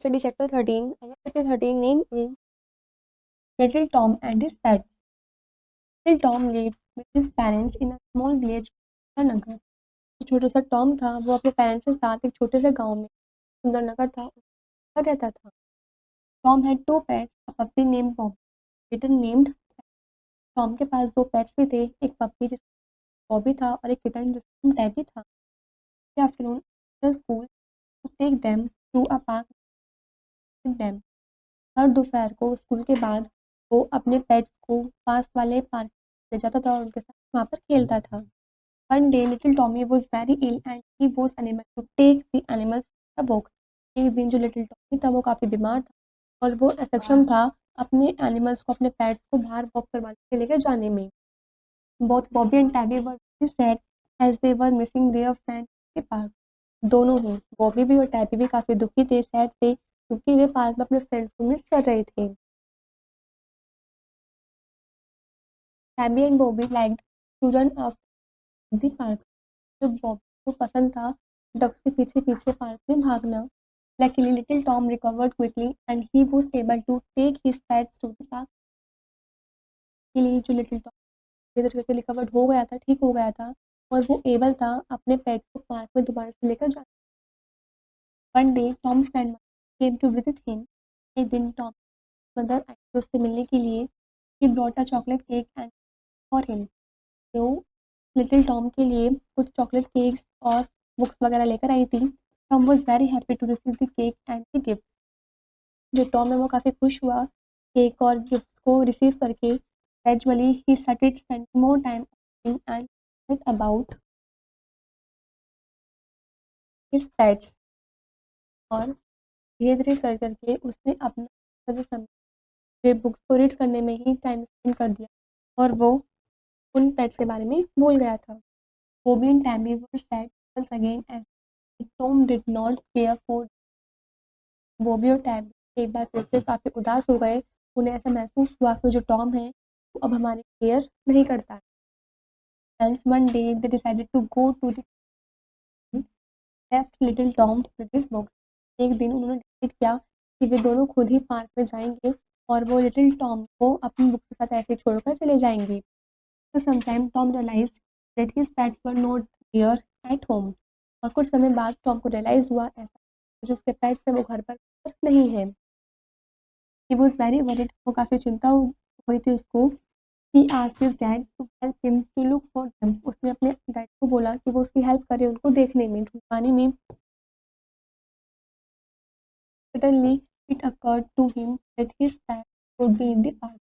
study chapter 13. Our chapter 13 name is Little Tom and his pets. Little Tom lived with his parents in a small village Sundernagar. जो छोटा सा Tom था वो अपने parents के साथ एक छोटे से गांव में सुंदरनगर था उसमें रहता था. Tom had two pets, a puppy named Bob, kitten named. Tom के पास दो पेट्स भी थे, एक पप्पी जिसका बॉबी था और एक किटन जिसका नाम टैबी था. Afternoon after school to take them to a park with them. हर दोपहर को स्कूल के बाद वो अपने पेट्स को पास वाले पार्क ले जाता था और उनके साथ वहाँ पर खेलता था. One day little Tommy was very ill and he was unable to take the animals a walk. एक दिन जो लिटिल टॉमी था वो काफ़ी बीमार था और वो असक्षम था अपने एनिमल्स को अपने पेट्स को बाहर वॉक करवाने के लेकर जाने में. Both Bobby and Tabby were very sad as they were missing their friends के पार्क. दोनों ही बॉबी भी और टैबी भी काफ़ी दुखी थे, सैड थे क्योंकि वे पार्क में अपने फ्रेंड्स को मिस कर रहे थे. Tabby and Bobby liked to run after the park. जो बॉबी को पसंद था डक के पीछे पीछे पार्क में भागना. Luckily, little Tom recovered quickly and he was able to take his pets to the park. के लिए जो लिटिल टॉम इधर करके रिकवर्ड हो गया था, ठीक हो गया था और वो एबल था अपने पेट्स को पार्क में दोबारा से लेकर जाना. One day Tom's grandmother came to visit him. एक दिन टॉम मदर आई थी उससे मिलने के लिए. She brought a chocolate cake and for him. तो लिटिल टॉम के लिए कुछ चॉकलेट केक्स और बुक्स वगैरह लेकर आई थी. Tom was very happy to receive the cake and the gift. जो टॉम है वो काफ़ी खुश हुआ केक और गिफ्ट्स को रिसीव करके. Gradually he started spending more time and about his pets. और धीरे धीरे कर करके उसने अपना ज़्यादा समय बुक्स को रीड करने में ही टाइम स्पेंड कर दिया और वो उन पेट्स के बारे में भूल गया था. Bobby and Tabby were sad once again as Tom did not care for. Bobby और टैबी एक बार फिर से काफ़ी उदास हो गए. उन्हें ऐसा महसूस हुआ कि जो टॉम है वो अब हमारी केयर नहीं करता है. Hence one day they decided to go to the left little Tom with his books. एक दिन उन्होंने डिसाइड किया कि वे दोनों खुद ही पार्क में जाएंगे और वो लिटिल टॉम को अपनी बुक्स के साथ ऐसे छोड़कर चले जाएंगे. तो sometime Tom realised that his pets were not here at home. और कुछ समय बाद टॉम को रियलाइज़ हुआ ऐसा जो उसके पेट्स हैं वो घर पर नहीं है. He was very worried. वो काफ़ी चिंता हुई थी उसको. He asked his dad to help him to look for them. उसने अपने डैड को बोला कि वो उसकी हेल्प करे उनको देखने में, ढूंढवाने में. Suddenly it occurred to him that his pet would be in the park.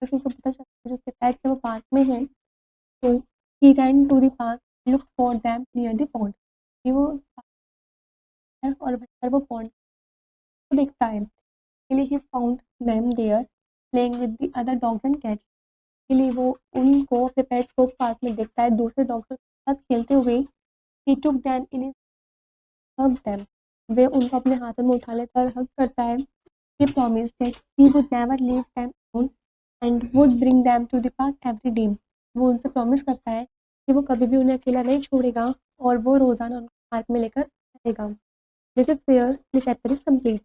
बस उसको पता चला कि जो उसके पेट्स हैं वो पार्क में हैं. तो he ran to the park look for them near the pond. वो है और वहीं पर वो पॉन्ड को देखता है. He found them there playing with the other dogs and cats. इसलिए वो उनको अपने पेट्स को पार्क में देखता है दूसरे डॉग्स के साथ खेलते हुए. He took them in his hug them. वे उनको अपने हाथों में उठा लेता है और हग करता है. He promised that he would never leave them alone and would bring them to the park every day. वो उनसे प्रॉमिस करता है कि वो कभी भी उन्हें अकेला नहीं छोड़ेगा और वो रोज़ाना उनको पार्क में लेकर आएगा. This is where the chapter is complete.